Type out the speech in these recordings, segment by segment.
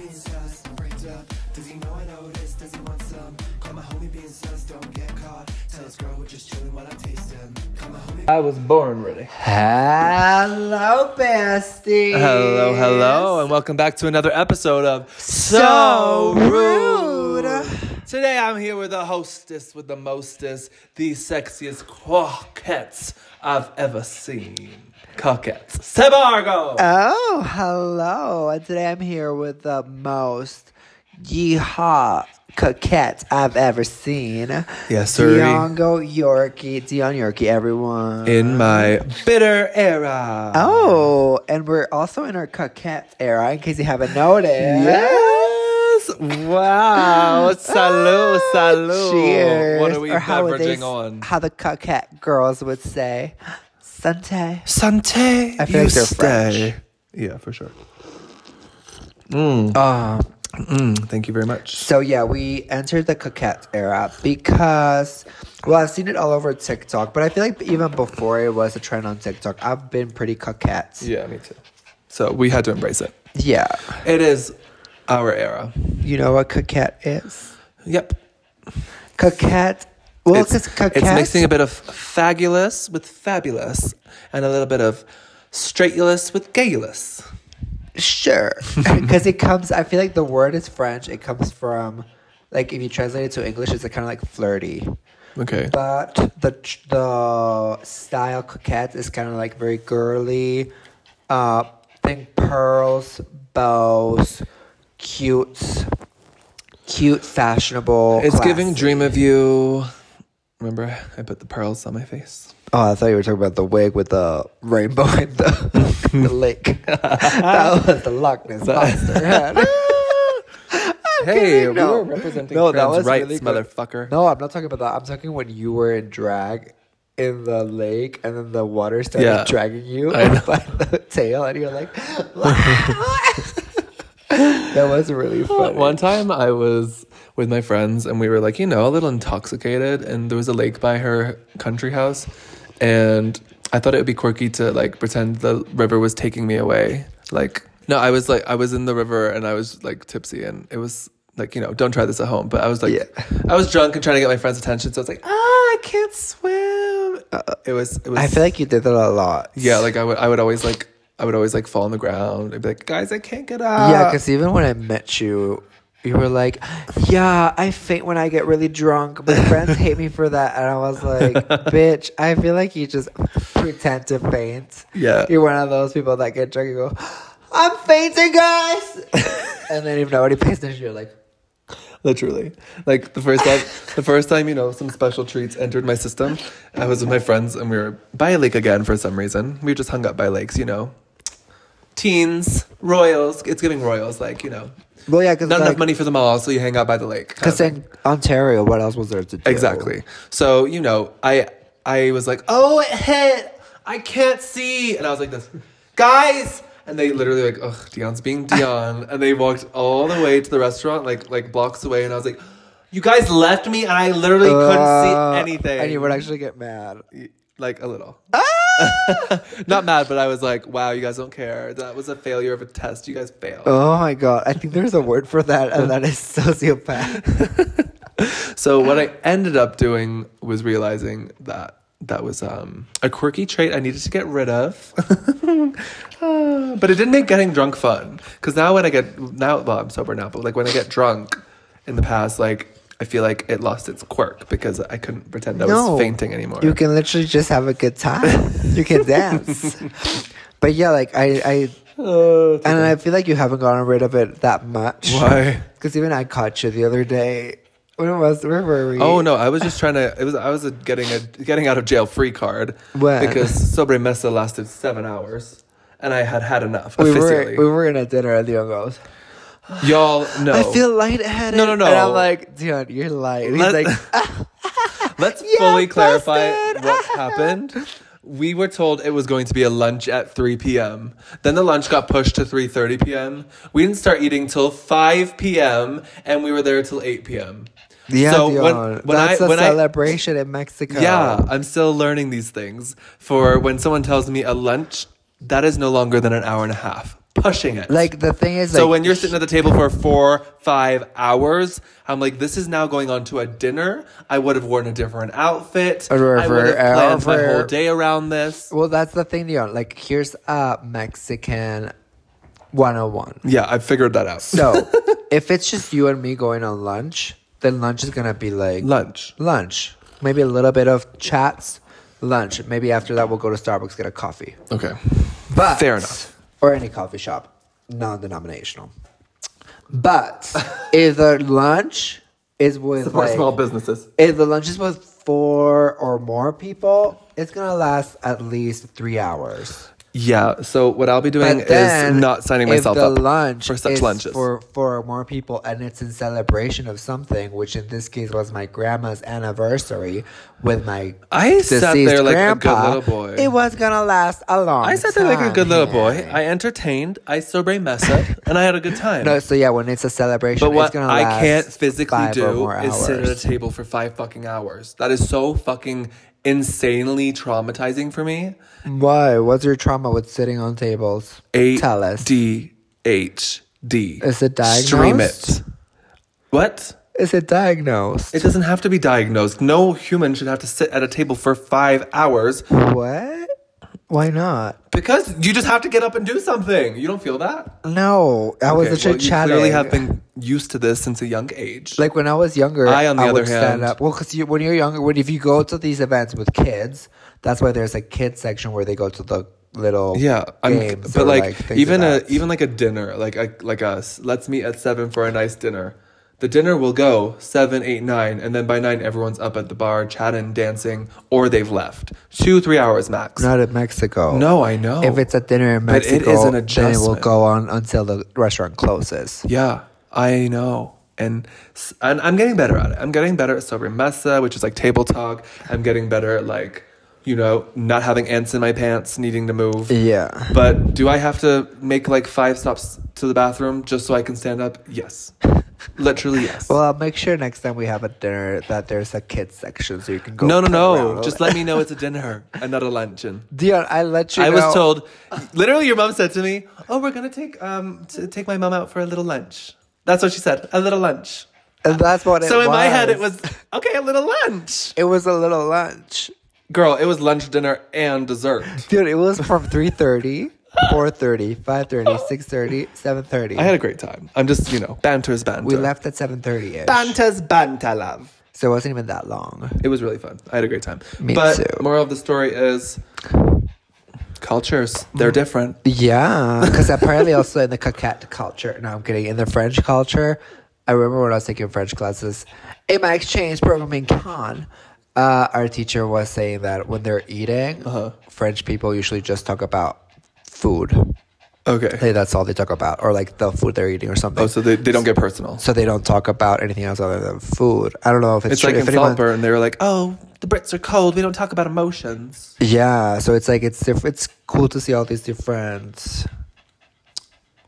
being sus, freaked up. Does he know I notice? Does he want some? Call my homie being sus, don't get caught. Tell his girl we're just chilling while I taste him. Call my homie. I was born ready. Hello, besties. Hello, and welcome back to another episode of So Rude. Today I'm here with the hostess with the mostest, the sexiest coquettes I've ever seen. Coquettes. Sebargo. Oh, hello. And today I'm here with the most yeehaw coquette I've ever seen. Yes, sir. DionYorkie, everyone. In my bitter era. Oh, and we're also in our coquette era, in case you haven't noticed. Yes. Wow. Salud. Cheers. What are we or beveraging on? How the coquette girls would say. Santé. Santé. I feel like they're French. Yeah, for sure. Thank you very much. So yeah, we entered the coquette era because, well, I've seen it all over TikTok, but I feel like even before it was a trend on TikTok, I've been pretty coquette. Yeah, me too. So we had to embrace it. Yeah. It is our era. You know what coquette is? Yep. Coquette. Well, it's coquette. It's mixing a bit of fabulous with fabulous and a little bit of straightulous with gayless. Sure. Because it comes, I feel like the word is French. It comes from, like, if you translate it to English, it's kind of like flirty. Okay. But the style coquette is kind of like very girly. Think pearls, bows, cute, fashionable. It's classy. giving dream of you. Remember, I put the pearls on my face. Oh, I thought you were talking about the wig with the rainbow in the lake. That was the Loch Ness Monster. Hey, we were representing trans rights, really motherfucker. No, I'm not talking about that. I'm talking when you were in drag in the lake and then the water started dragging you by the tail and you're like, that was really funny. One time I was with my friends and we were like, a little intoxicated, and there was a lake by her country house, and I thought it would be quirky to like pretend the river was taking me away. I was in the river and I was like tipsy, and it was like, don't try this at home, but I was like, I was drunk and trying to get my friends' attention, so I was like, I can't swim. It was. I feel like you did that a lot. Yeah, like I would always fall on the ground. I'd be like, guys, I can't get up. Yeah, because even when I met you, you were like, yeah, I faint when I get really drunk. My friends hate me for that. And I was like, bitch, I feel like you just pretend to faint. Yeah. You're one of those people that get drunk and go, I'm fainting, guys. And then if nobody pays attention, you're like. Literally. Like the first time, some special treats entered my system, I was with my friends and we were by a lake again for some reason. We just hung up by lakes, Teens, royals. It's giving royals, Well, yeah, because not enough money for them all, so you hang out by the lake. Because in Ontario, what else was there to do? Exactly. So, I was like, oh, it hit. I can't see. And I was like this, guys. And they literally like, oh, Dion's being Dion. And they walked all the way to the restaurant, like blocks away. And I was like, you guys left me and I literally couldn't see anything. And you would actually get mad. Like a little. Not mad, but I was like, wow, you guys don't care. That was a failure of a test. You guys failed. Oh my God. I think there's a word for that, and that is sociopath. So what I ended up doing was realizing that was a quirky trait I needed to get rid of. But it didn't make getting drunk fun. Because now I'm sober now, but like when I get drunk in the past, like I feel like it lost its quirk because I couldn't pretend I was fainting anymore. You can literally just have a good time. You can dance. But yeah, like I feel like you haven't gotten rid of it that much. Why? Because even I caught you the other day. Where were we? Oh no, I was just trying to. I was getting out of jail free card. When? Because Sobre Mesa lasted 7 hours, and I had enough. We officially. were in a dinner at Dion goes, y'all know. I feel lightheaded. No. And I'm like, Dion, you're light. And he's like, let's fully clarify what happened. We were told it was going to be a lunch at 3 p.m. Then the lunch got pushed to 3:30 p.m. We didn't start eating till 5 p.m. and we were there till 8 p.m. Yeah, so Dion, that's a celebration in Mexico. Yeah, I'm still learning these things. For when someone tells me a lunch that is no longer than an hour and a half. Pushing it. Like, the thing is, so like, when you're sitting at the table for 4-5 hours, I'm like, this is now going on to a dinner. I would have worn a different outfit. I would have planned my whole day around this. Well, that's the thing, Dion. Like, here's a Mexican 101. Yeah, I figured that out. So, if it's just you and me going on lunch, then lunch is going to be like... Lunch. Maybe a little bit of chats. Lunch. Maybe after that, we'll go to Starbucks, get a coffee. Okay. But... Fair enough. Or any coffee shop. Non-denominational. But if the lunch is with... Support like, small businesses. If the lunch is with 4 or more people, it's going to last at least 3 hours. Yeah, so what I'll be doing is not signing myself up for such lunches. For more people, and it's in celebration of something, which in this case was my grandma's anniversary with my sat there like grandpa, a good little boy. It was going to last a long time. I sat there like a good little boy. I entertained, I sobre mesa, and I had a good time. No, so yeah, when it's a celebration, but what it's going to last I can't physically do is hours. sit at a table for 5 fucking hours. That is so fucking insanely traumatizing for me. Why? What's your trauma with sitting on tables? Tell us. ADHD. Is it diagnosed? Stream it. What? Is it diagnosed? It doesn't have to be diagnosed. No human should have to sit at a table for 5 hours. What? Why not? Because you just have to get up and do something. You don't feel that? No. I was literally chatting. You clearly have been used to this since a young age. Like when I was younger, I on the other would hand, stand up. Well, because when you're younger, if you go to these events with kids, that's why there's a kids section where they go to the little games. But like even like like a dinner, like us. Let's meet at 7 for a nice dinner. The dinner will go 7, 8, 9, and then by 9 everyone's up at the bar chatting, dancing, or they've left. 2-3 hours max. Not in Mexico. No, I know. If it's a dinner in Mexico, but it is an adjustment. Then it will go on until the restaurant closes. Yeah, I know. And I'm getting better at it. I'm getting better at sobre mesa, which is like table talk. I'm getting better at like, not having ants in my pants, needing to move. Yeah. But do I have to make like 5 stops to the bathroom just so I can stand up? Yes. Literally, yes. Well, I'll make sure next time we have a dinner that there's a kids section so you can go. No. Just let me know it's a dinner and not a luncheon. Dion, I let you know. I was told, literally your mom said to me, oh, we're going to take my mom out for a little lunch. That's what she said, a little lunch. And that's what it was. So in my head, it was, okay, a little lunch. It was a little lunch. Girl, it was lunch, dinner, and dessert. Dude, it was from 3:30, 4:30, 5:30, 6:30, 7:30. I had a great time. I'm just, banter's banter. We left at 7:30-ish. Banter's banter, love. So it wasn't even that long. It was really fun. I had a great time. Me but too. Moral of the story is cultures. They're different. Yeah, because apparently also in the coquette culture, no, I'm kidding, in the French culture, I remember when I was taking French classes, in my exchange program in Cannes, our teacher was saying that when they're eating, French people usually just talk about food. Okay. Hey, that's all they talk about. Or like the food they're eating or something. Oh, so they don't get personal. So they don't talk about anything else other than food. I don't know if it's true. Like in Saltburn, they were like, oh, the Brits are cold. We don't talk about emotions. Yeah. So it's like, it's cool to see all these different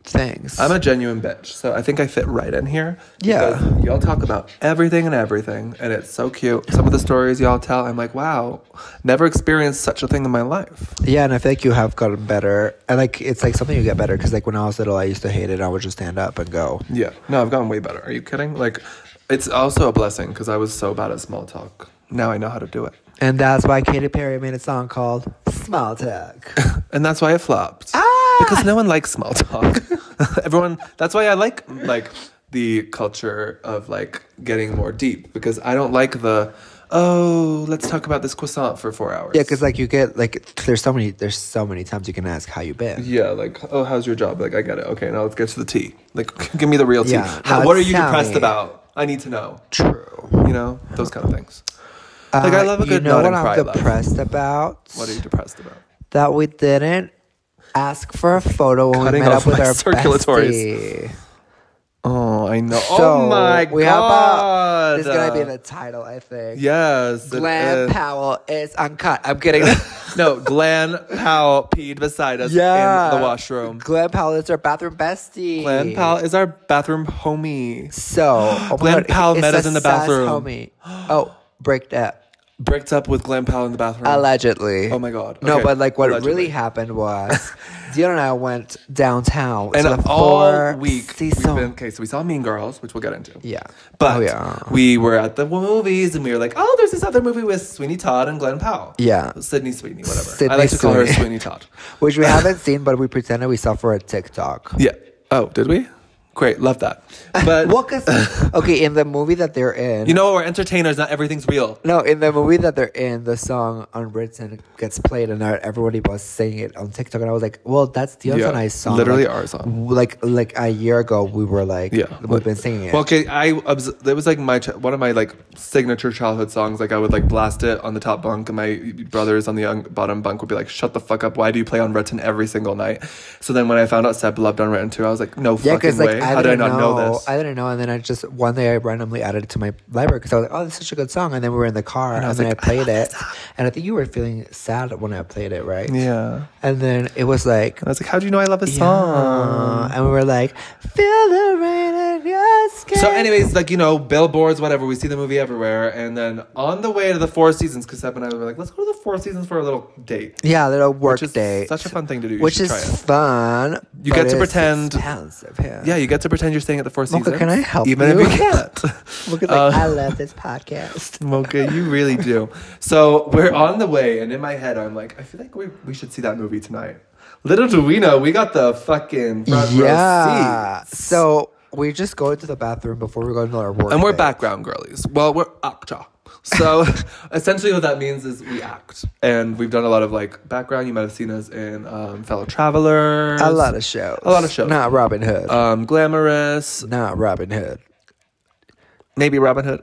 things. I'm a genuine bitch, so I think I fit right in here. Yeah. Y'all talk about everything, and it's so cute. Some of the stories y'all tell, I'm like, wow, never experienced such a thing in my life. Yeah, and I feel like you have gotten better. And like, it's like something you get better, because like when I was little, I used to hate it. I would just stand up and go. Yeah. No, I've gotten way better. Are you kidding? Like, it's also a blessing, because I was so bad at small talk. Now I know how to do it. And that's why Katy Perry made a song called Small Talk. And that's why it flopped. Because no one likes small talk. That's why I like the culture of like getting more deep, because I don't like let's talk about this croissant for 4 hours. Yeah, because like you get like there's so many times you can ask how you been. Yeah, like, oh, how's your job? Like, I get it. Okay, now let's get to the tea. Like, give me the real tea. Yeah, what are you depressed about? I need to know. True. Those kind of things. Like, I love a good what I'm depressed about? What are you depressed about? That we didn't ask for a photo when we met up with our bestie. Oh, I know. So oh my god! This is gonna be the title, I think. Yes. Glen Powell is uncut. I'm kidding. No, Glen Powell peed beside us in the washroom. Glen Powell is our bathroom bestie. Glen Powell is our bathroom homie. So, Glen Powell met us in the bathroom. Homie. Oh, break that. bricked up with Glen Powell in the bathroom. Allegedly. Oh my God. No, Okay, but like what allegedly. really happened was Dion and I went downtown. And to the all week, see we've some- been, okay, so we saw Mean Girls, which we'll get into. Yeah. But Oh, yeah. we were at the movies and we were like, oh, there's this other movie with Sweeney Todd and Glen Powell. Yeah. Sydney Sweeney, whatever. Sydney I like to call her Sweeney. Sweeney Todd. Which we haven't seen, but we pretended we saw for a TikTok. Yeah. Oh, did we? Great. Love that. But, Well, 'cause- okay, in the movie that they're in. you know, we're entertainers. Not everything's real. No, in the movie that they're in, the song Unwritten gets played, and everybody was singing it on TikTok, and I was like, "Well, that's Dion's and I's song." Literally like, our song. Like a year ago, we were like, Yeah, we've been singing it. Well, okay, it was like one of my like signature childhood songs. Like I would like blast it on the top bunk, and my brothers on the bottom bunk would be like, "Shut the fuck up! Why do you play Unwritten every single night?" So then when I found out Seb loved Unwritten too, I was like, "No fucking way! How did I not know this?" I didn't know, and then I just one day I randomly added it to my library because I was like, "Oh, this is such a good song." And then we were in the car, and, I was then like, I played it, and I think you were feeling sad when I played it, right? Yeah. And then it was like, And I was like, "How do you know I love this yeah. song?" And we were like, "Feel the rain in your skin." So, anyways, like, you know, billboards, whatever. We see the movie everywhere, and then on the way to the Four Seasons, because Seb and I were like, "Let's go to the Four Seasons for a little date." Yeah, a little work Which is date. such a fun thing to do. You Which should is try it. fun. You but get to it's pretend- expensive, yeah. Yeah, you get to pretend you're staying at the Four Mocha, Seasons. can I help even you? if you can't. Look at like, I love this podcast. Mocha, you really do. So we're on the way, and in my head, I'm like, I feel like we should see that movie tonight. Little do we know, we got the fucking front Yeah. row seats. So we just go into the bathroom before we go into our work. And we're day. background girlies. Well, we're actor. So essentially what that means is we act. And we've done a lot of like background. You might have seen us in Fellow Travelers. A lot of shows. A lot of shows. Not Robin Hood. Glamorous. Not Robin Hood. Maybe Robin Hood.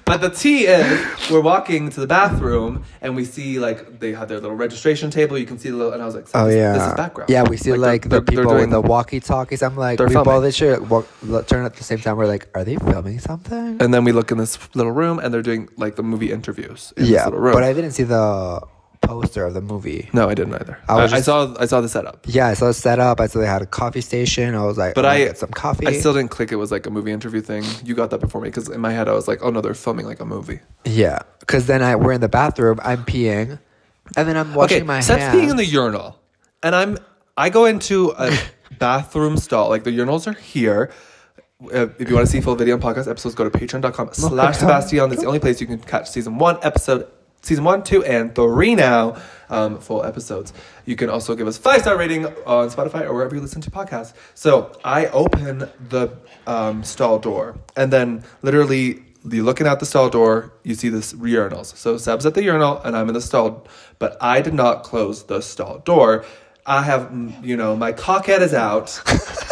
But the tea is, we're walking to the bathroom and we see like they have their little registration table. You can see the little, and I was like, Oh yeah, this is background. Yeah, we see like the they're people doing with the walkie-talkies. I'm like, they're we filming. both literally turn at the same time. We're like, are they filming something? And then we look in this little room and they're doing like the movie interviews in this Yeah, little room. but I didn't see the poster of the movie. No, I didn't either. I was I saw the setup. Yeah, I saw it set up. I saw they had a coffee station. I was like, But I'm gonna I get some coffee. I still didn't click it was like a movie interview thing. You got that before me because in my head I was like, oh no, they're filming like a movie. Yeah, because then we're in the bathroom. I'm peeing, and then I'm washing my Seth's hands. peeing in the urinal, and I go into a bathroom stall. Like the urinals are here. If you want to see full video and podcast episodes, go to patreon.com/Sebastian. That's the only place you can catch season 1, 2, and 3 now. Full episodes. You can also give us 5-star rating on Spotify or wherever you listen to podcasts. So I open the stall door, and then literally you're looking out the stall door, you see this urinals. So Seb's at the urinal and I'm in the stall, but I did not close the stall door. I have, my cockhead is out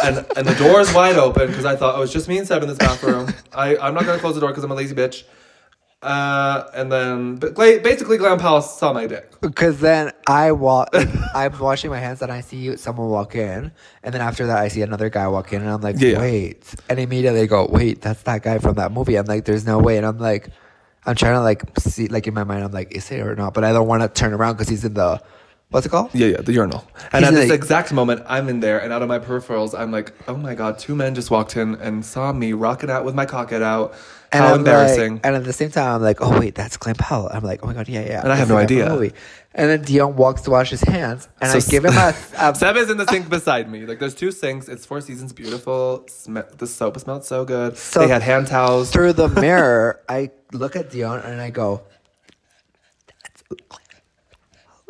and the door is wide open because I thought, oh, it's just me and Seb in this bathroom. I'm not going to close the door because I'm a lazy bitch. And then basically Glen Powell saw my dick. Because then I'm washing my hands and I see someone walk in, and then after that I see another guy walk in, and I'm like, Yeah. wait, and immediately I go, wait, that's that guy from that movie. I'm like, there's no way, and I'm like, I'm trying to like see, like in my mind, I'm like, is it or not? But I don't want to turn around because he's in the, what's it called? Yeah, the urinal. And He's at this like- exact moment, I'm in there, and out of my peripherals, I'm like, oh my God, 2 men just walked in and saw me rocking out with my cockhead out. And How I'm embarrassing. Like, and at the same time, I'm like, oh wait, that's Glen Powell. I'm like, oh my God, yeah. And I have that's no the guy from idea. the movie. And then Dion walks to wash his hands, and So I give him a Seb is in the sink beside me. Like, there's 2 sinks. It's Four Seasons, beautiful. The soap smelled so good. So they had hand towels. through the mirror. I look at Dion and I go,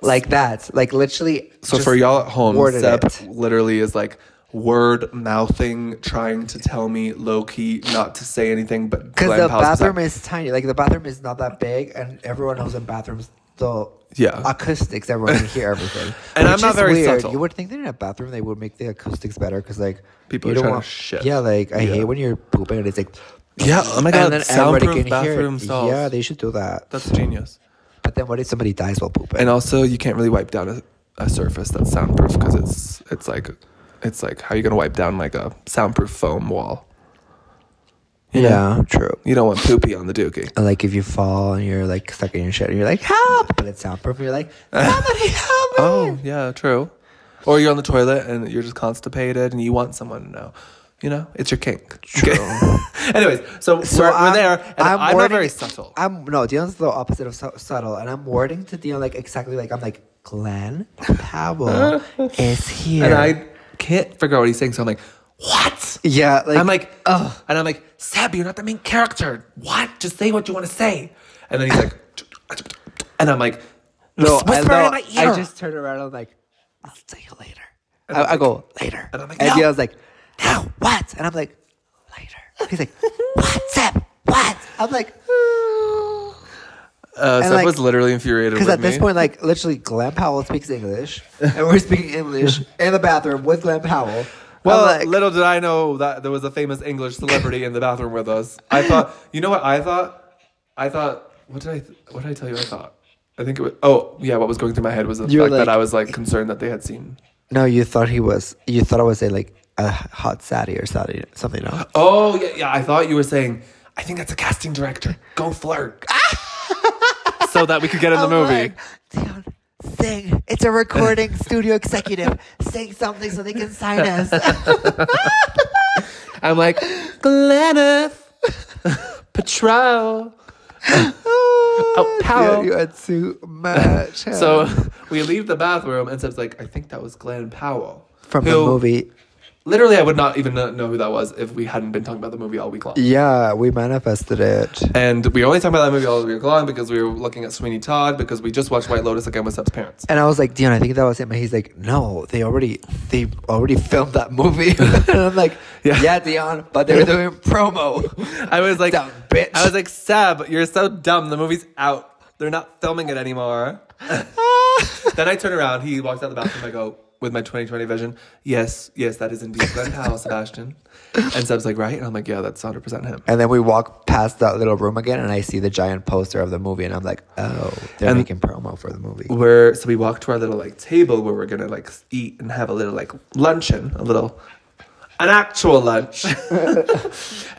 like that, like literally. So just for y'all at home, worded Seb it. literally is like word mouthing, trying to tell me low key not to say anything, but Because Glen the Powell's bathroom beside- is tiny. Like the bathroom is not that big, and everyone knows in bathrooms the Yeah. acoustics. Everyone can hear everything. And I'm Which not is very weird. subtle. You would think that in a bathroom they would make the acoustics better because like People you are don't trying to want shit. Yeah, like I Yeah. hate when you're pooping and it's like. Yeah, oh my God, and then everybody soundproof can hear bathroom it. stalls. Yeah, they should do that. That's genius. But then what if somebody dies while pooping? And also, you can't really wipe down a surface that's soundproof because it's like how are you gonna wipe down like a soundproof foam wall? You know? Yeah, true. You don't want poopy on the dookie. And like if you fall and you're like stuck in your shit and you're like help, but it's soundproof, and you're like somebody help me. Oh yeah, true. Or you're on the toilet and you're just constipated and you want someone to know. You know, it's your kink. True. Anyways, so we're there, and I'm not very subtle. No, Dion's the opposite of subtle, and I'm wording to Dion like exactly like I'm like Glen Powell is here, And I can't figure out what he's saying, so I'm like, what? Yeah, like I'm like, ugh. And I'm like, Seb, you're not the main character. What? Just say what you want to say. And then he's like, and I'm like, no, whisper in my ear. I just turn around and I'm like, I'll tell you later. I go later, and I'm like, and no. Dion's like, no, what? And I'm like, later. He's like, what, Seb? What? I'm like, Seb like, was literally infuriated with because me. at this point, like, literally, Glen Powell speaks English, and we're speaking English in the bathroom with Glen Powell. Well, I'm like, little did I know that there was a famous English celebrity in the bathroom with us. I thought, you know what I thought? What did I tell you I thought? I think it was, what was going through my head was the fact that I was like concerned that they had seen. No, you thought I was a hot Sadie or Sadie, something, no? Oh, yeah. I thought you were saying, I think that's a casting director. Go flirt. So that we could get in the movie. Like, Dion, sing. It's a recording studio executive. Sing something so they can sign us. I'm like, Gleneth. Patrol. Powell. You had too much. So we leave the bathroom and Seb's like, I think that was Glen Powell. From the movie. Literally, I would not even know who that was if we hadn't been talking about the movie all week long. Yeah, we manifested it. And we only talked about that movie all week long because we were looking at Sweeney Todd because we just watched White Lotus again with Seb's parents. And I was like, Dion, I think that was him. And he's like, no, they already filmed that movie. And I'm like, yeah, Dion, but they were doing promo. I was like, dumb bitch. I was like, Seb, you're so dumb. The movie's out. They're not filming it anymore. Then I turn around. He walks out the bathroom. I go, with my 2020 vision, yes, that is indeed Glen Powell, Sebastian. And Seb's like, right? And I'm like, yeah, that's 100% him. And then we walk past that little room again, and I see the giant poster of the movie, and I'm like, oh, they're making promo for the movie. So we walk to our little like table where we're gonna like eat and have a little like luncheon, an actual lunch.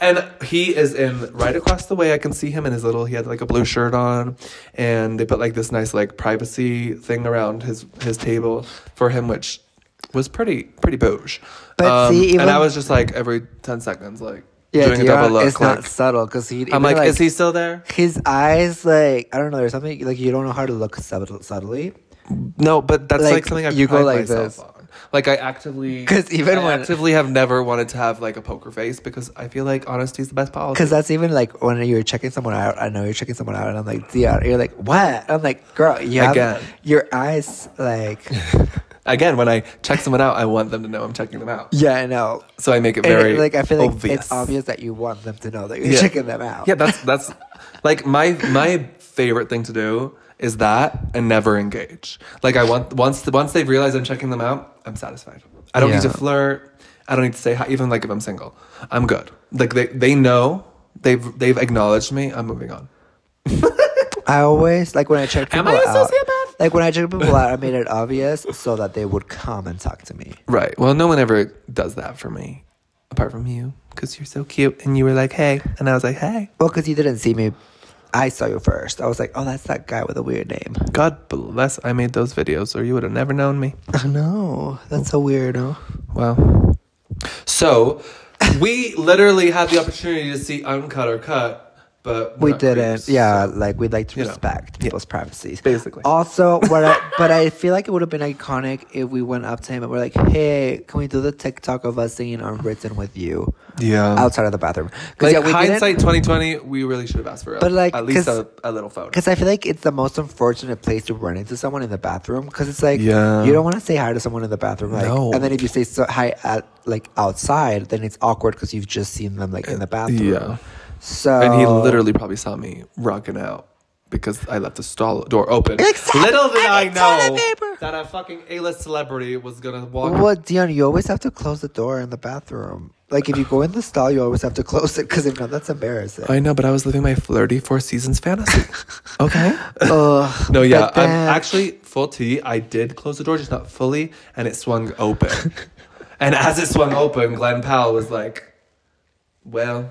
And he is in right across the way. I can see him in he had like a blue shirt on, and they put like this nice like privacy thing around his table for him, which was pretty bouge. But see, and I was just like every 10 seconds like doing Dion, a double look. it's not subtle because I'm like, is he still there? His eyes, like, I don't know, there's something like you don't know how to look subtly. No, but that's like something I go pride like myself this. on. Like I actively have never wanted to have like a poker face because I feel like honesty is the best policy. Because that's even like when you're checking someone out. I know you're checking someone out, and I'm like, Dion, you're like, what? I'm like, girl, you have your eyes like. Again, when I check someone out, I want them to know I'm checking them out. Yeah, I know. So I make it very like I feel like obvious. it's obvious that you want them to know that you're checking them out. Yeah, that's like my favorite thing to do is that and never engage. Like I want once they've realized I'm checking them out, I'm satisfied. I don't need to flirt. I don't need to say hi, even like if I'm single. I'm good. Like they know they've acknowledged me. I'm moving on. I always like when I check people Am I a out. sociopath? Like when I check people out, I made it obvious so that they would come and talk to me. Right. Well, no one ever does that for me, apart from you, because you're so cute and you were like, hey, and I was like, hey. Well, because you didn't see me. I saw you first. I was like, oh, that's that guy with a weird name. God bless I made those videos or you would have never known me. I know. That's so weird, huh? Well, so we literally had the opportunity to see uncut or cut, but we didn't. Creeps, yeah, so, like we'd like to respect people's privacies. Basically. Also, but I feel like it would have been iconic if we went up to him and we're like, hey, can we do the TikTok of us singing Unwritten with you? Yeah. Outside of the bathroom. Like hindsight 2020, we really should have asked for at least a little photo. Because I feel like it's the most unfortunate place to run into someone in the bathroom. Because it's like, you Yeah. don't want to say hi to someone in the bathroom. Like, No. And then if you say hi at like outside, then it's awkward because you've just seen them like in the bathroom. Yeah. So And he literally probably saw me rocking out because I left the stall door open. Exactly. Little did I toilet know paper. that a fucking A-list celebrity was gonna walk. Well, Dion, you always have to close the door in the bathroom. Like if you go in the stall, you always have to close it because if not, that's embarrassing. I know, but I was living my flirty Four Seasons fantasy. Okay. Ugh, No, yeah. but then- I'm actually full tea. I did close the door, just not fully, and it swung open. And as it swung open, Glen Powell was like, "Well,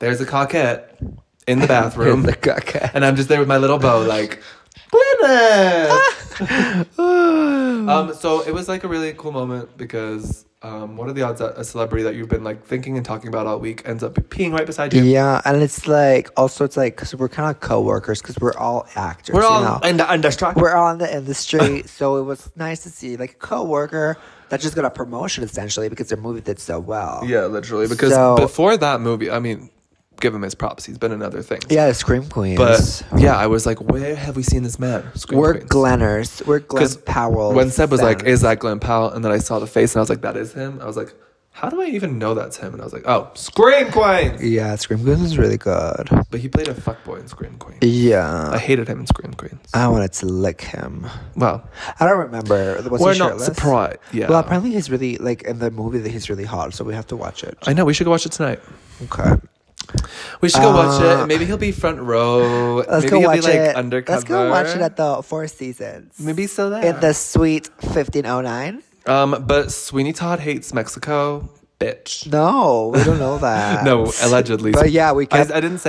there's a coquette in the bathroom." The coquette. And I'm just there with my little bow, like, Glenna! So it was like a really cool moment because what are the odds that a celebrity that you've been like thinking and talking about all week ends up peeing right beside you? Yeah, and it's like also it's like because we're kind of co-workers because we're all actors. We're all you know? in the industry. We're all in the industry, so it was nice to see like a co-worker that just got a promotion essentially because their movie did so well. Yeah, literally. Because before that movie, I mean, give him his props. He's been in other things. Yeah, the Scream Queens. But yeah, I was like, where have we seen this man? We're Glenners. We're Glen Powell. When Seb was like, is that Glen Powell? And then I saw the face and I was like, that is him. I was like, how do I even know that's him? And I was like, oh, Scream Queens. Yeah, Scream Queens is really good. But he played a fuckboy in Scream Queens. Yeah. I hated him in Scream Queens. I wanted to lick him. Well, I don't remember. Was we're he not shirtless? surprised. Yeah. Well, apparently he's really, like, in the movie that he's really hot, so we have to watch it. I know. We should go watch it tonight. Okay. We should go watch it. Maybe he'll be front row. Let's Maybe go he'll watch be like it. undercover. Let's go watch it at the Four Seasons. Maybe so there. In the suite 1509. But Sweeney Todd hates Mexico. Bitch. No, we don't know that. No, allegedly. But yeah, we kept. I didn't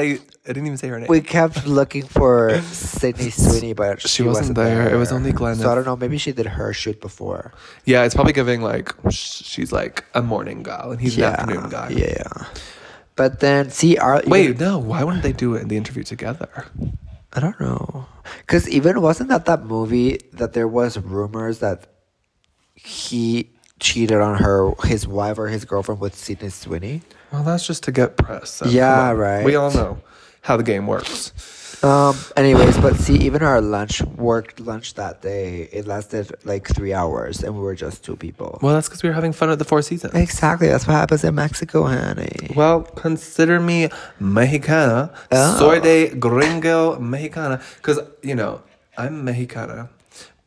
even say her name. We kept looking for Sydney Sweeney, but she wasn't there. It was only Glenn. So I don't know. Maybe she did her shoot before. Yeah, it's probably giving like she's like a morning gal and he's an afternoon guy. Yeah. But then wait, no. Why wouldn't they do it in the interview together? I don't know. Because even wasn't that movie that there was rumors that he cheated on his wife or his girlfriend with Sydney Sweeney? Well, that's just to get press. So yeah, right. We all know how the game works. Anyways, but see, even our lunch that day, it lasted like 3 hours and we were just 2 people. Well, that's because we were having fun at the Four Seasons. Exactly. That's what happens in Mexico, honey. Well, consider me Mexicana. Soy de gringo Mexicana. Because, you know, I'm Mexicana.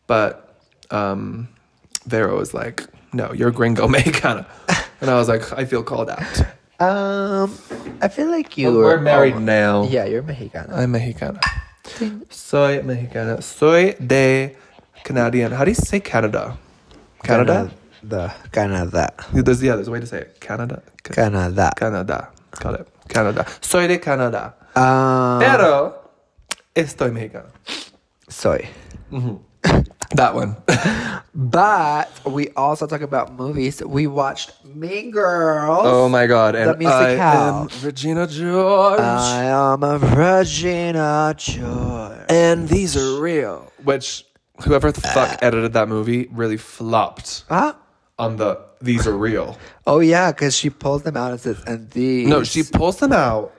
But Vero was like, no, you're gringo Mexicana. And I was like, I feel called out. I feel like we're married now. Yeah, you're Mexicana. I'm Mexicana. Soy Mexicana. Soy de Canadian. How do you say Canada? Canada? Canada. There's a way to say it. Canada. Canada. Got it. Canada. Soy de Canada. Pero estoy mexicano. Soy. Mm-hmm. That one. But we also talk about movies. We watched Mean Girls. Oh my god. And the musical. I am Regina George. I am a Regina George. And these are real. Which, whoever the fuck edited that movie really flopped on the these are real. Oh yeah, because she pulls them out and says, and these. No, she pulls them out.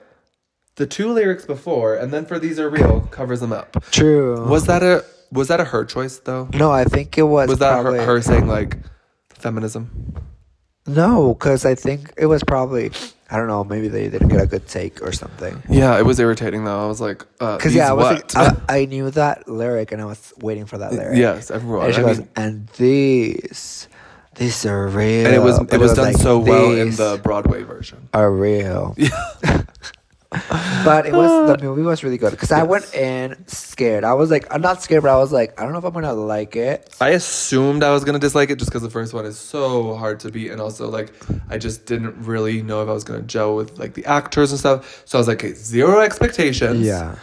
The 2 lyrics before, and then for these are real, covers them up. True. Was that a her choice though? No, I think it was. Was that her saying like feminism? No, because I think it was probably, I don't know, maybe they didn't get a good take or something. Yeah, it was irritating though. I was like, because yeah, I knew that lyric and I was waiting for that lyric. Yes, everyone. And she goes, and these are real. And it was done like, so well in the Broadway version. Are real. Yeah. But the movie was really good because I went in scared. I was like, I'm not scared, but I was like, I don't know if I'm gonna like it. I assumed I was gonna dislike it just because the first one is so hard to beat, and also like I just didn't really know if I was gonna gel with like the actors and stuff. So I was like, okay, 0 expectations. Yeah.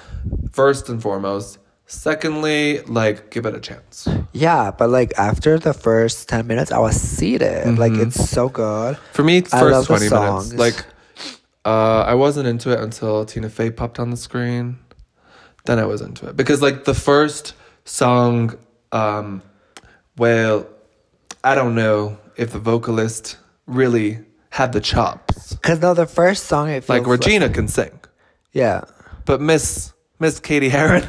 First and foremost. Secondly, like give it a chance. Yeah, but like after the first 10 minutes, I was seated. Mm-hmm. Like it's so good. For me, first 20 minutes, songs. like. I wasn't into it until Tina Fey popped on the screen. Then I was into it. Because, like, the first song, well, I don't know if the vocalist really had the chops. Because, no, the first song, it feels like Regina can sing. Yeah. But Miss Katie Heron...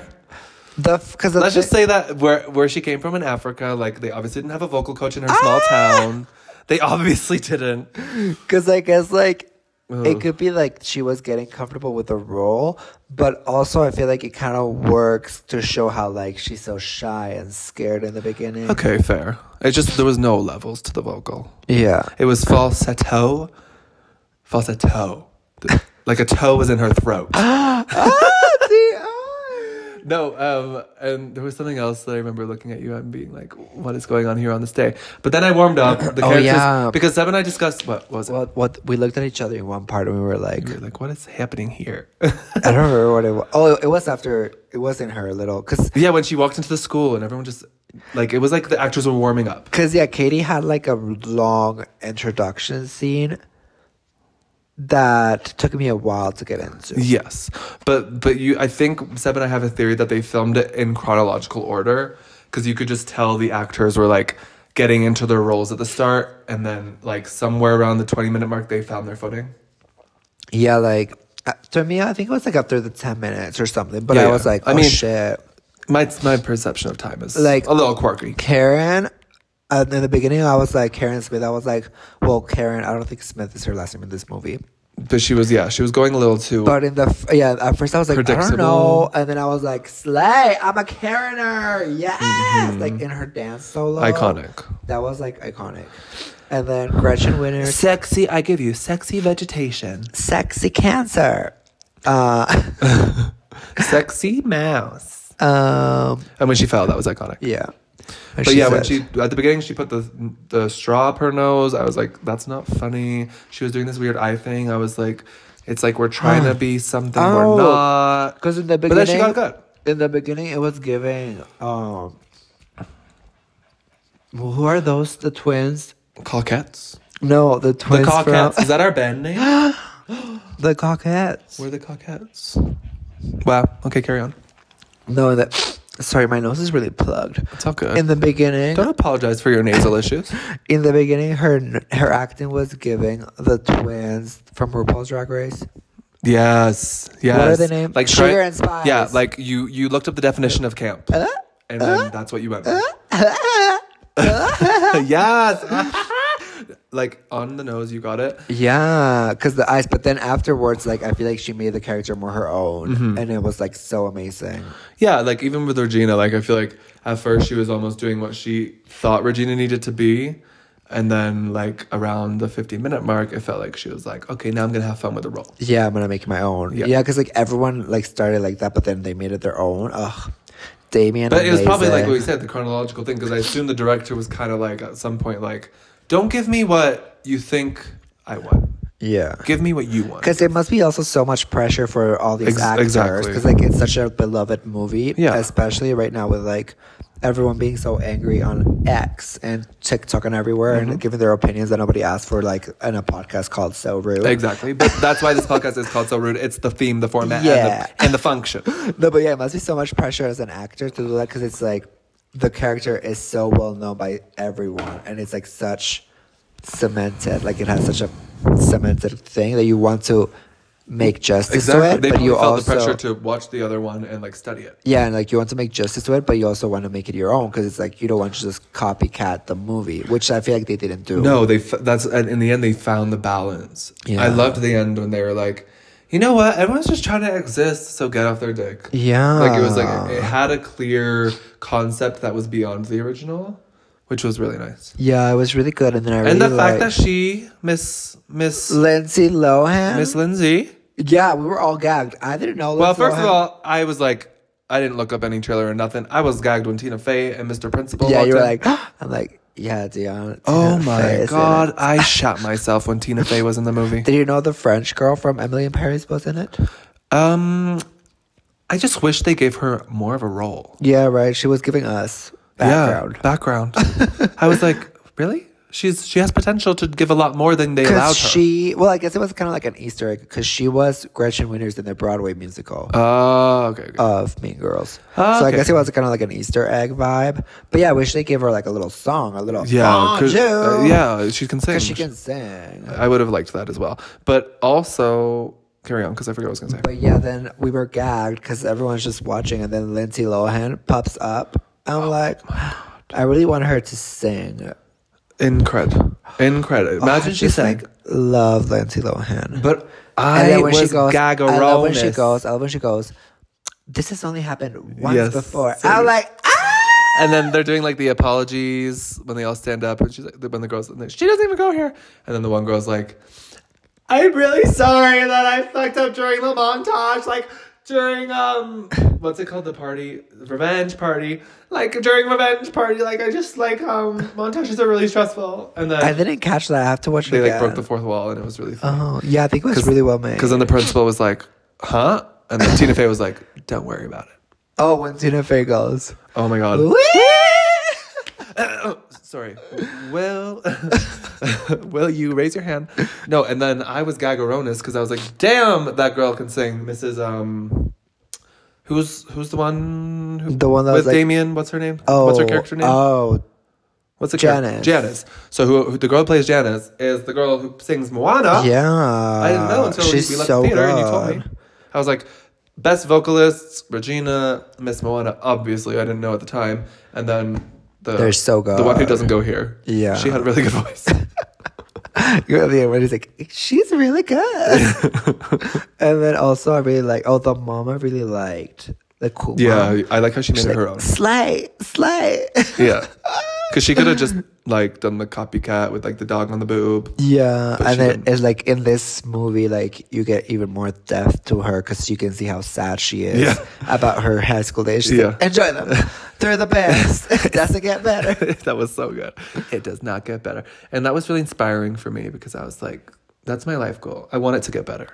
Let's just say that where she came from in Africa, like, they obviously didn't have a vocal coach in her small town. They obviously didn't. Because I guess, like... It could be like she was getting comfortable with the role, but also I feel like it kind of works to show how like she's so shy and scared in the beginning. Okay, fair. It just there was no levels to the vocal. Yeah, it was falsetto, like a toe was in her throat. No, and there was something else that I remember looking at you and being like, what is going on here on this day? But then I warmed up the characters. Yeah. Because Seb and I discussed, what was it? What we looked at each other in one part and we were like, what is happening here? I don't remember what it was. Oh, it was after, it wasn't her little, cause yeah, when she walked into the school and everyone just Like, it was like the actors were warming up. Because, yeah, Katie had like a long introduction scene that took me a while to get into. Yes. But I think Seb and I have a theory that they filmed it in chronological order, because you could just tell the actors were like getting into their roles at the start, and then like somewhere around the 20-minute mark they found their footing. Yeah, like to me, I think it was like after the 10 minutes or something. But I was like, oh, shit. My perception of time is like a little quirky. Karen, in the beginning, I was like, Karen Smith. I was like, well, Karen, I don't think Smith is her last name in this movie. But she was going a little too. But at first I was like, I don't know. And then I was like, slay, I'm a Karener. Yes. Like in her dance solo. Iconic. That was like iconic. And then Gretchen Winners. Sexy, I give you sexy vegetation. Sexy cancer. Sexy mouse. And when she fell, that was iconic. Yeah. But yeah, when she at the beginning she put the straw up her nose, I was like, that's not funny. She was doing this weird eye thing. I was like, it's like we're trying to be something we're not. Because in the beginning, but then she got good. In the beginning, it was giving. Who are those? The twins? Coquettes? No, the twins. The Coquettes. Is that our band name? The Coquettes. We're the Coquettes. Wow. Okay, carry on. No, sorry, my nose is really plugged. It's all good. In the beginning, don't apologize for your nasal issues. In the beginning, her acting was giving the twins from RuPaul's Drag Race. Yes. What are their names? Like Sugar and Spice. Yeah, like you looked up the definition of camp, and then that's what you went with. Yes. Like on the nose, you got it. Yeah, because the eyes. But then afterwards, like I feel like she made the character more her own, and it was like so amazing. Yeah, like even with Regina, like I feel like at first she was almost doing what she thought Regina needed to be, and then like around the 15-minute mark, it felt like she was like, okay, now I'm gonna have fun with the role. Yeah, I'm gonna make it my own. Yeah, because like everyone like started like that, but then they made it their own. Ugh. Damien. But it was probably like what we said, the chronological thing, because I assume the director was kind of like at some point like, don't give me what you think I want. Yeah. Give me what you want. Because there must be also so much pressure for all these actors. Because like it's such a beloved movie. Yeah. Especially right now with like everyone being so angry on X and TikTok and everywhere and giving their opinions that nobody asked for, like in a podcast called So Rude. Exactly. But that's why this podcast is called So Rude. It's the theme, the format, and the function. No, but yeah, it must be so much pressure as an actor to do that, because it's like the character is so well known by everyone, and it's like such cemented, like it has such a cemented thing that you want to make justice to it. They but you felt also the pressure to watch the other one and like study it. Yeah, and like you want to make justice to it, but you also want to make it your own, because it's like you don't want to just copycat the movie, which I feel like they didn't do. No, that's in the end they found the balance. Yeah. I loved the end when they were like, you know what? Everyone's just trying to exist, so get off their dick. Yeah. Like it was like it had a clear concept that was beyond the original, which was really nice. Yeah, it was really good. And then the fact that she, Miss Lindsay Lohan. Miss Lindsay. Yeah, we were all gagged. I didn't know. Well, first of all, I was like, I didn't look up any trailer or nothing. I was gagged when Tina Fey and Mr. Principal. Yeah, you were like, I'm like, yeah, Dion. Oh my God, I shot myself when Tina Fey was in the movie. Did you know the French girl from Emily in Paris was in it? I just wish they gave her more of a role. Yeah, right. She was giving us background. Yeah, background. I was like, really? She has potential to give a lot more than they allowed her. Well, I guess it was kind of like an Easter egg, because she was Gretchen Winners in the Broadway musical. Oh, okay. Of Mean Girls. So I guess it was kind of like an Easter egg vibe. But yeah, I wish they gave her like a little song, a little yeah, she can sing. Because she can sing. I would have liked that as well. But also, carry on, because I forgot what I was going to say. But yeah, then we were gagged because everyone's just watching, and then Lindsay Lohan pops up. I'm like, I really want her to sing. Incredible. Imagine she sang. Like, love Lindsay Lohan. But I love when she goes, this has only happened once before. So I'm like, And then they're doing like the apologies when they all stand up, and she's like, when the girls, she doesn't even go here. And then the one girl's like, I'm really sorry that I fucked up during the montage. Like, during what's it called, the party, revenge party, like during revenge party, like I just like montages are really stressful. And then I didn't catch that. I have to watch it again. They like broke again. the fourth wall, and it was really funny. Oh yeah, I think it was really well made. Because then the principal was like, huh? And then Tina Fey was like, don't worry about it. Oh, when Tina Fey goes, oh my God. Sorry. Will will you raise your hand? No, and then I was gagaronis because I was like, damn, that girl can sing. Mrs. Who's the one The one that with was like, Damien? What's her name? oh, What's her character name? Oh, What's the Janice. Janice. So who the girl who plays Janice is the girl who sings Moana. yeah. I didn't know until we left so the theater good. and you told me. I was like, best vocalists, Regina, Miss Moana, obviously. I didn't know at the time. And then They're so good. the one who doesn't go here. Yeah. She had a really good voice. You're the one who's like, she's really good. And then also I really like, the mom I really liked. The cool Yeah, mom. I like how she made She's it her like, own. slay. Yeah. Because she could have just like done the copycat with like the dog on the boob. Yeah, But and she then didn't. it's like in this movie, like you get even more depth to her because you can see how sad she is Yeah. about her high school days. She's Yeah. like, enjoy them. They're the best. It doesn't get better. That was so good. It does not get better. And that was really inspiring for me because I was like, that's my life goal. I want it to get better.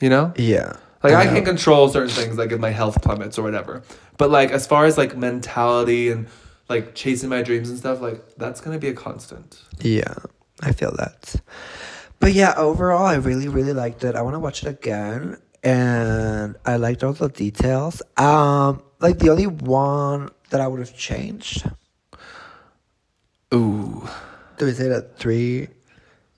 You know? Yeah. Like I can control certain things, like if my health plummets or whatever. But like as far as like mentality and like chasing my dreams and stuff, like that's gonna be a constant. Yeah, I feel that. But yeah, overall, I really, really liked it. I want to watch it again, and I liked all the details. Like the only one that I would have changed. Ooh. Do we say that? 3,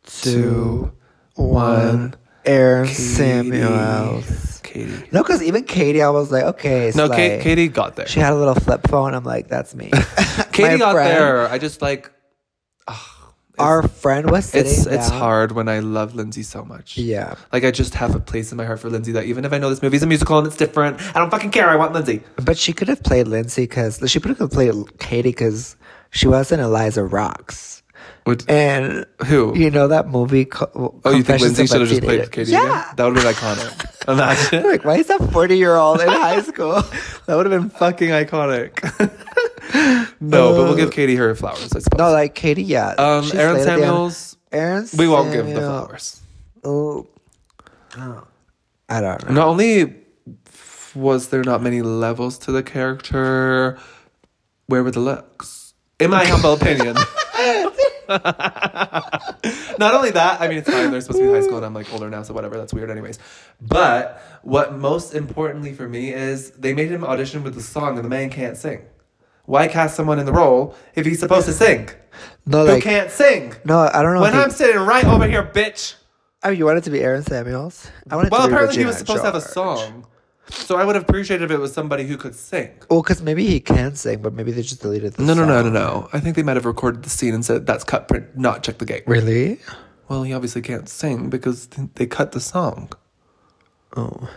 2, 2, 1. Aaron Katie. Samuels. Katie. No, because even Katie, I was like, okay. No, slay. Katie got there. She had a little flip phone. I'm like, that's me. Katie My got friend- there. I just like. Our friend was sitting It's down. hard when I love Lindsay so much. Yeah. Like I just have a place in my heart for Lindsay that even if I know this movie's a musical and it's different, I don't fucking care. I want Lindsay. But she could have played Lindsay because she could have played Katie because she wasn't Eliza Rocks. What? And Who? you know that movie? Oh, you think Confessions Lindsay of a should have just Teenager? played Katie Yeah. again? That would have been iconic. Imagine. Like, why is that 40-year-old in high school? That would have been fucking iconic. No, but we'll give Katie her flowers, I suppose. No, like Katie, yeah. She Aaron slayed at the end. Samuels, Aaron we won't give the Samuel- flowers. Oh, I don't know. Not only was there not many levels to the character, where were the looks? In my humble opinion. Not only that, I mean, it's fine. They're supposed to be in high school, and I'm like older now, so whatever. That's weird, anyways. But what most importantly for me is they made him audition with the song, and the man can't sing. Why cast someone in the role if he's supposed to sing? No, Who like can't sing? no, I don't know. When if I'm sitting right over here, bitch. Oh, you wanted to be Aaron Samuels? I wanted Well, to be apparently he Regina was supposed to have a George. song, so I would have appreciated if it was somebody who could sing. Well, because maybe he can sing, but maybe they just deleted the No. song. I think they might have recorded the scene and said that's cut print, not check the gate. Really? Well, he obviously can't sing because they cut the song. Oh.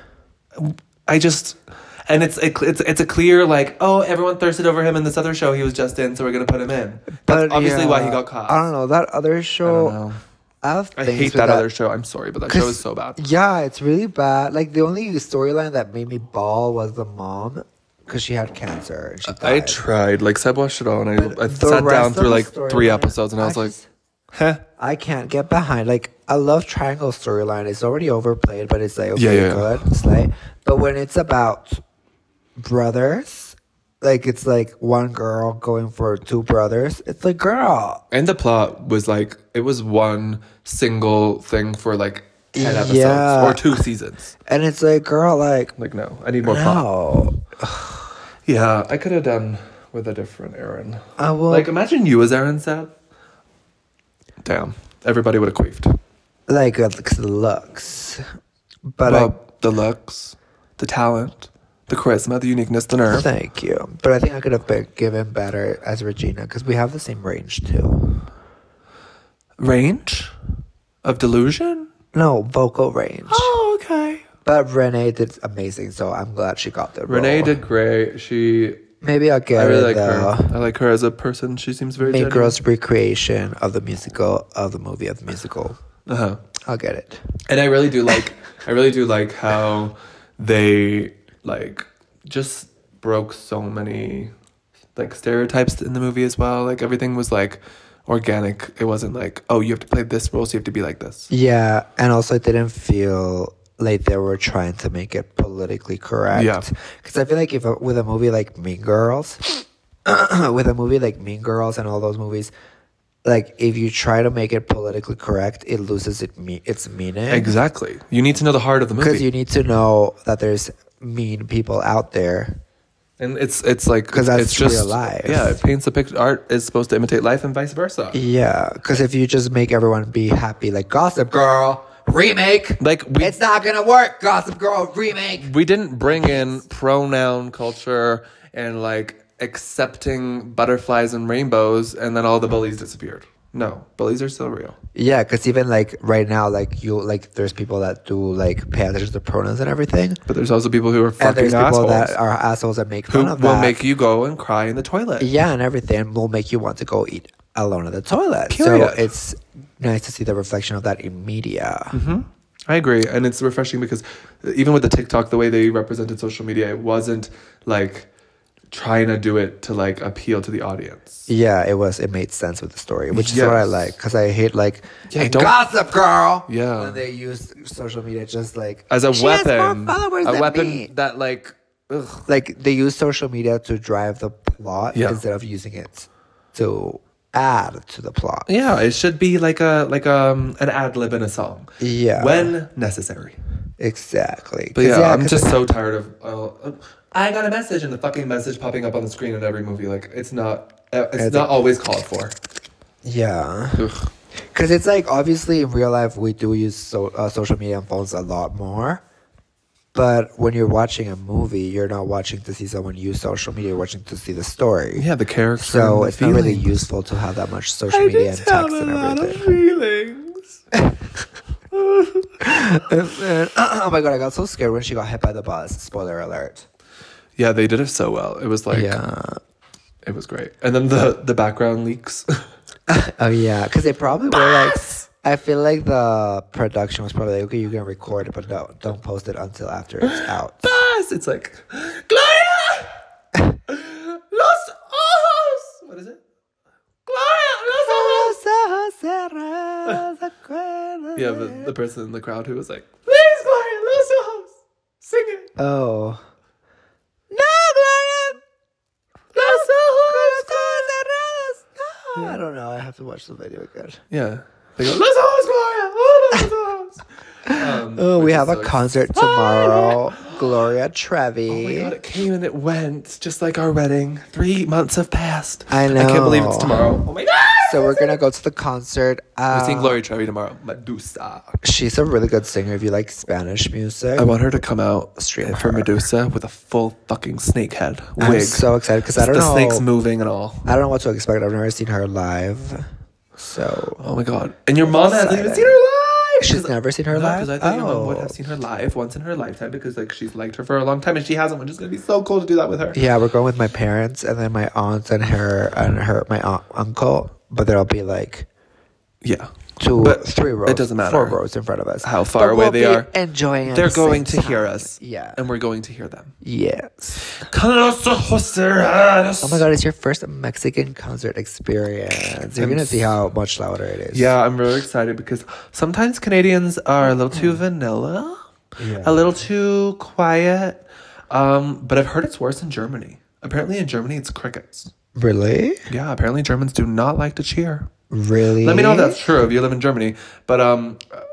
And it's a clear like, oh, everyone thirsted over him in this other show he was just in, so we're gonna put him in. That's But obviously yeah, why he got caught. I don't know. That other I show, don't know. I I hate that other show. I'm sorry, but that show is so bad. Yeah, it's really bad. Like, the only storyline that made me bawl was the mom, because she had cancer. And she I died. tried. Like, Seb watched it all, and I The sat rest down of through the like 3 storyline, episodes, and I was like, huh? I can't get behind. Like, I love Triangle storyline. It's already overplayed, but it's like, okay, Yeah. good. It's like, but when it's about brothers, like, it's like one girl going for 2 brothers, it's like, girl. And the plot was like, it was one single thing for like 10 episodes Yeah. or 2 seasons. And it's like, girl, like, Like, no, I need more plot. no. Yeah, I could have done with a different Aaron. I will. Like, imagine you as Aaron Seb. Damn, everybody would have queefed. Like, the looks. But Well, the looks, the talent, the charisma, the uniqueness, the nerve. thank you. But I think I could have been given better as Regina, because we have the same range, too. Range of delusion? No, vocal range. Oh, okay. But Renee did amazing, so I'm glad she got the role. Renee did great. Maybe I'll get I really it, like though. her. I like her as a person. She seems very Mean genuine. Girls recreation of the musical, of the movie, of the musical. Uh-huh. I'll get it. And I really do like how they like just broke so many like stereotypes in the movie as well. Like everything was like organic. It wasn't like, oh, you have to play this role, so you have to be like this. Yeah, and also it didn't feel like they were trying to make it politically correct. Yeah. Because I feel like if with a movie like Mean Girls, with a movie like Mean Girls and all those movies, like if you try to make it politically correct, it loses its meaning. Exactly. You need to know the heart of the movie. Because you need to know that there's mean people out there. And it's like, because that's it's just real life. Yeah, it paints a picture. Art is supposed to imitate life and vice versa. Yeah, because if you just make everyone be happy, like Gossip Girl remake, like it's not gonna work. Gossip Girl remake. We didn't bring in pronoun culture and like accepting butterflies and rainbows, and then all the bullies disappeared. No, bullies are still real. Yeah, because even like right now, like there's people that do like pay attention to pronouns and everything. But there's also people who are fucking and there's people assholes. that are assholes that make fun of that. Who will make you go and cry in the toilet. Yeah, and everything will make you want to go eat alone in the toilet. Period. So it's nice to see the reflection of that in media. Mm-hmm. I agree, and it's refreshing because even with the TikTok, the way they represented social media, it wasn't like trying to do it to like appeal to the audience. Yeah, it made sense with the story, which is what I like, because I hate like Gossip Girl. Yeah, when they use social media just like as a weapon, has more followers a than weapon me. that like, ugh. Like they use social media to drive the plot instead of using it to add to the plot. Yeah, it should be like an ad lib in a song. Yeah, when necessary. Exactly. But yeah, I'm just so tired of. I got a message, and the fucking message popping up on the screen in every movie. Like it's not always called for. Yeah. Because it's like obviously in real life we do use social media and phones a lot more. But when you're watching a movie, you're not watching to see someone use social media. You're watching to see the story. Yeah, the character. So it's not really useful to have that much social media and text and everything. Feelings. Oh my god, I got so scared when she got hit by the bus. Spoiler alert. Yeah, they did it so well. It was like, it was great. And then the background leaks. Oh yeah, because they probably were like. I feel like the production was probably like, okay, you can record it, but don't post it until after it's out. Bus! It's like, Gloria! Los ojos! What is it? Gloria! Los ojos! Yeah, the person in the crowd who was like, please, Gloria! Los ojos! Sing it! Oh. No, Gloria! Los ojos! No. I don't know. I have to watch the video again. Yeah. They go, Los ojos, Gloria! Oh, Los ojos! We have a concert tomorrow. Gloria Trevi. Oh my god, it came and it went. Just like our wedding. 3 months have passed. I know. I can't believe it's tomorrow. Oh my god! So we're gonna go to the concert. We're seeing Gloria Trevi tomorrow. Medusa. She's a really good singer if you like Spanish music. I want her to come out for Medusa with a full fucking snake head wig. I'm so excited because I don't know. The snake's moving and all. I don't know what to expect. I've never seen her live. So. Oh my god. And your mom hasn't even seen her live! She's never seen her live? Because I thought your mom would have seen her live once in her lifetime because like she's liked her for a long time and she hasn't, which is going to be so cool to do that with her. Yeah, we're going with my parents and then my aunts and my uncle. But there'll be like 3 rows. It doesn't matter. 4 rows in front of us. How far away they are. Enjoying. They're going to hear us. Yeah. And we're going to hear them. Yes. Oh my god, it's your first Mexican concert experience. You're gonna see how much louder it is. Yeah, I'm really excited because sometimes Canadians are a little too vanilla. Yeah. A little too quiet. But I've heard it's worse in Germany. Apparently in Germany it's crickets. Really? Yeah, apparently Germans do not like to cheer. Really? Let me know if that's true if you live in Germany. But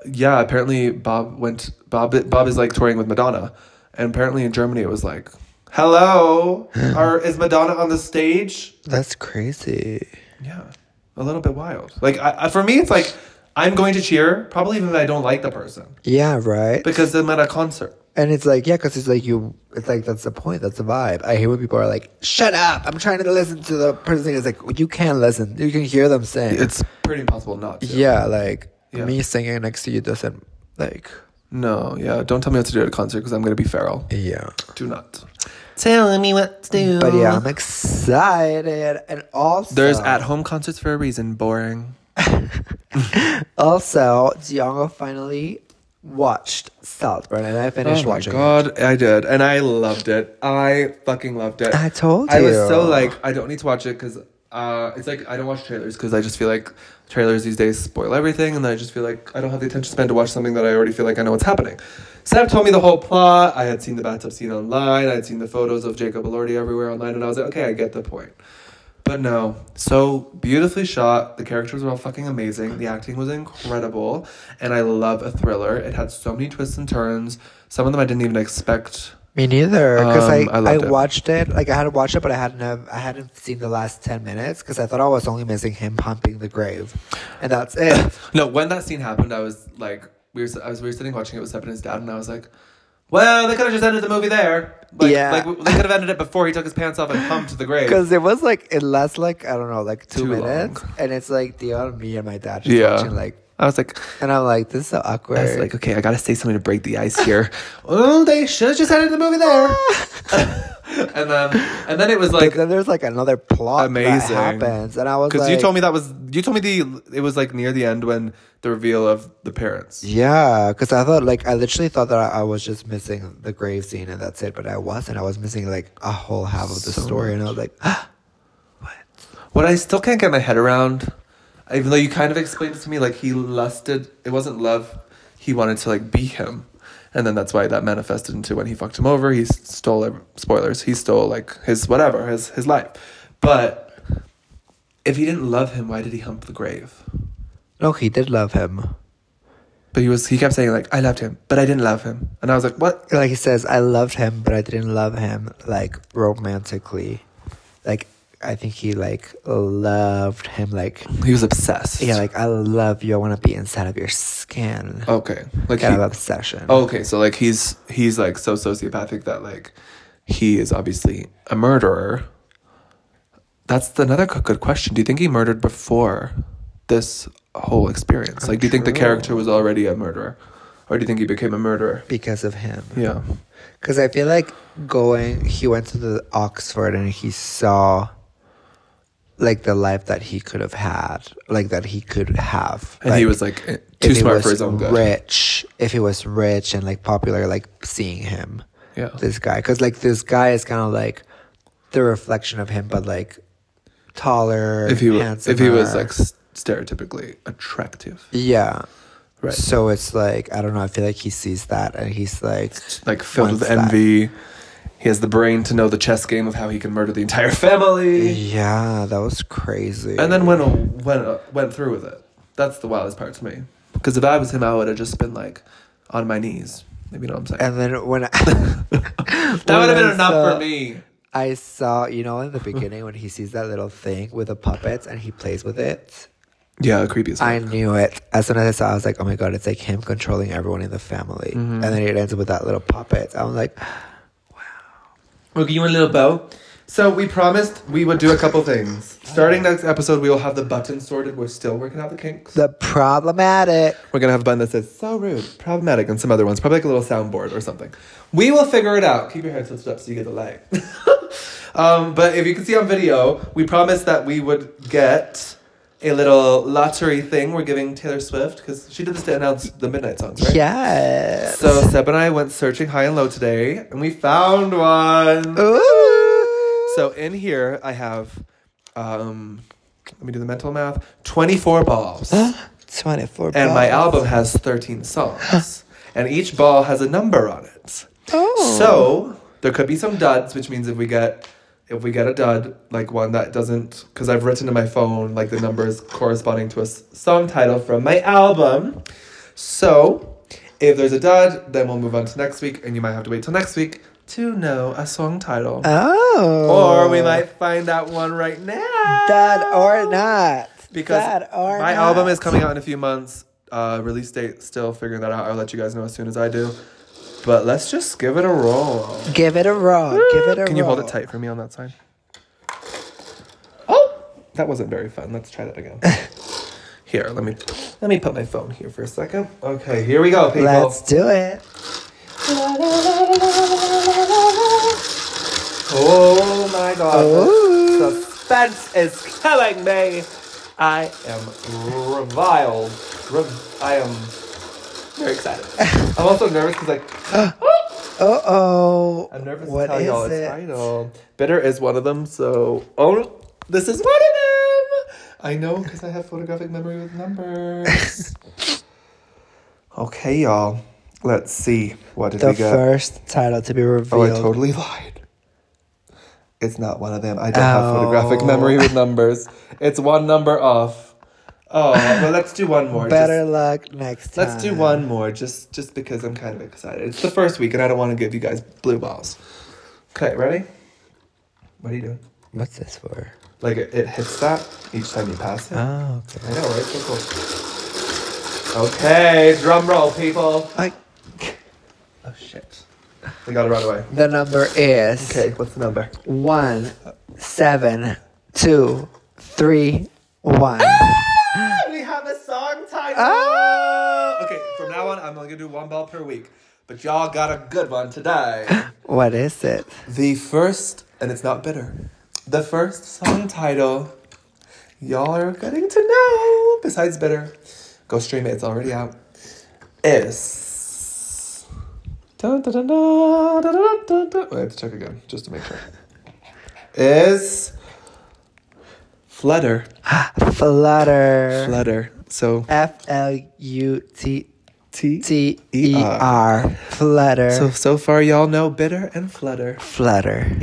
yeah, apparently Bob is like touring with Madonna. And apparently in Germany it was like, hello? Is Madonna on the stage? That's crazy. Yeah. A little bit wild. Like for me it's like I'm going to cheer, probably even if I don't like the person. Yeah, right. Because I'm at a concert. And it's like, yeah, because it's like that's the point, that's the vibe. I hate when people are like, shut up, I'm trying to listen to the person. It's like, you can listen, you can hear them sing. It's pretty impossible not to. Yeah, like, me singing next to you doesn't, like. No, yeah, don't tell me what to do at a concert because I'm going to be feral. Yeah. Do not. Telling me what to do. But yeah, I'm excited. And also. There's at-home concerts for a reason, boring. Also, DionYorkie finally watched Saltburn and I finished watching it. Oh my god, I did. And I loved it. I fucking loved it. I told you. I was so like, I don't need to watch it because it's like, I don't watch trailers because I just feel like trailers these days spoil everything and I just feel like I don't have the attention span to watch something that I already feel like I know what's happening. Seb told me the whole plot. I had seen the bathtub scene online. I had seen the photos of Jacob Elordi everywhere online, and I was like, okay, I get the point. But no, so beautifully shot. The characters were all fucking amazing. The acting was incredible, and I love a thriller. It had so many twists and turns. Some of them I didn't even expect. Me neither, because I loved it. watched it. Like, I had watched it, but I hadn't seen the last 10 minutes because I thought I was only missing him humping the grave, and that's it. No, when that scene happened, I was like, we were sitting watching it with Seb and his dad, and I was like, well, they could have just ended the movie there. Like, Yeah. Like, they could have ended it before he took his pants off and humped the grave. Because it was like, it lasts like, I don't know, like 2 Too minutes. long. And it's like Dion, me, and my dad just watching, like, I was like, and I'm like, this is so awkward. I was like, okay, I gotta say something to break the ice here. Oh, they should have just ended the movie there. and then it was like, but then there's like another plot amazing. that happens. And I was because like, you told me it was like near the end when the reveal of the parents. yeah, because I literally thought that I was just missing the grave scene and that's it, but I wasn't. I was missing like a whole half of the So story, much. and I was like, What I still can't get my head around, even though you kind of explained it to me, like he lusted, it wasn't love, he wanted to like be him. And then that's why that manifested into when he fucked him over, he stole, spoilers, he stole like his whatever, his life. But if he didn't love him, why did he hump the grave? no, he did love him. But he kept saying like, I loved him, but I didn't love him. And I was like, what? Like he says, I loved him, but I didn't love him like romantically. Like, I think he like loved him like, He was obsessed. yeah, like, I love you, I want to be inside of your skin. Okay. Like Kind of obsession. Okay, so like he's like so sociopathic that like he is obviously a murderer. That's another good question. Do you think he murdered before this whole experience? Like, do you think the True. character was already a murderer? Or do you think he became a murderer? Because of him. Yeah. Because I feel like he went to the Oxford and he saw like the life that he could have had, like that he could have. And like, he was like if too he smart was for his own good. if he was rich and like popular, like seeing him, Yeah. this guy. Because like this guy is kind of like the reflection of him, but like taller, If he was handsomer. like stereotypically attractive. Yeah. Right. So it's like, I don't know, I feel like he sees that and he's like Filled with wants that. envy. He has the brain to know the chess game of how he can murder the entire family. Yeah, that was crazy. And then went through with it. That's the wildest part to me. Because if I was him, I would have just been like on my knees. Maybe you know what I'm saying. And then when That would have been enough for me. I saw, you know, in the beginning when he sees that little thing with the puppets and he plays with it. Yeah, creepy as fuck. I knew it. As soon as I saw it, I was like, oh my God, it's like him controlling everyone in the family. Mm-hmm. And then it ends up with that little puppet. I was like, Okay, you want a little bow? So we promised we would do a couple things. Starting next episode, we will have the button sorted. We're still working out the kinks. the problematic. We're going to have a button that says, so rude, problematic, and some other ones. Probably like a little soundboard or something. We will figure it out. Keep your head tilted up so you get the light. But if you can see on video, we promised that we would get a little lottery thing we're giving Taylor Swift. Because she did this to announce the Midnight songs, right? Yes. So Seb and I went searching high and low today, and we found one. Ooh. So in here, I have, let me do the mental math, 24 balls. 24 And my balls. album has 13 songs. And each ball has a number on it. Oh. So there could be some duds, which means if we get a dud, like one that doesn't, because I've written to my phone, like the numbers corresponding to a song title from my album. So if there's a dud, then we'll move on to next week, and you might have to wait till next week to know a song title. Oh. Or we might find out one right now. That or not. Because That or my not. album is coming out in a few months. Release date, still figuring that out. I'll let you guys know as soon as I do. But let's just give it a roll. Give it a roll. Give it a roll. Can you hold it tight for me on that side? Oh! That wasn't very fun. Let's try that again. Here, let me put my phone here for a second. Okay, here we go, people. Let's do it. Oh my god. Ooh. Suspense is killing me. I am reviled. I am very excited. I'm also nervous because like Uh-oh. I'm nervous What to tell y'all is its it? title. Bitter is one of them, so this is one of them. I know because I have photographic memory with numbers. Okay, y'all. Let's see. What did The we get? first title to be Oh, I revealed. totally lied. It's not one of them. I don't have photographic memory with numbers. It's one number off. Oh, well, let's do one more. Better luck next time. Let's do one more, just because I'm kind of excited. It's the first week, and I don't want to give you guys blue balls. Okay, ready? What are you doing? What's this for? Like, it hits that each time you pass it. Oh, okay. I know, right? So cool. Okay, drum roll, people. Oh, shit. We gotta run away. The number is Okay, what's the number? 1 7 2 3 1. We have a song title. Okay, from now on, I'm only gonna do one ball per week. But y'all got a good one today. What is it? The first, and it's not bitter, the first song title y'all are getting to know, besides bitter, go stream it, it's already out, is... Dun, dun, dun, dun, dun, dun, dun, dun. Wait, I have to check again, just to make sure. Is... Flutter. Flutter. Flutter. So... Flutter. Flutter. So far y'all know bitter and flutter. Flutter.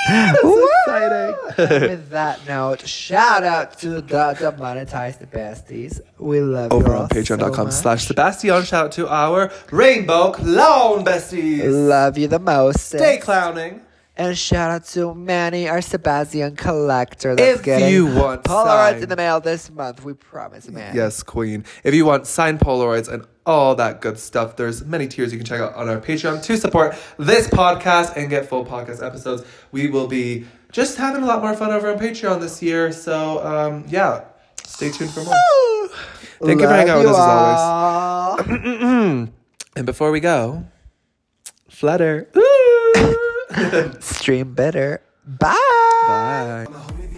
That's exciting. With that note, shout out to the demonetized besties. We love you Over all on patreon.com so /Sebastian. Shout out to our rainbow clown besties. love you the most. Stay clowning. And shout out to Manny, our Sebastian collector. That's If getting you want Polaroids signed- in the mail this month. We promise, man. Yes, queen. If you want signed Polaroids and all that good stuff, there's many tiers you can check out on our Patreon to support this podcast and get full podcast episodes. We will be just having a lot more fun over on Patreon this year. So, yeah, stay tuned for more. Thank you for hanging out with us as always. And before we go, flutter. Stream better. Bye. Bye. My homie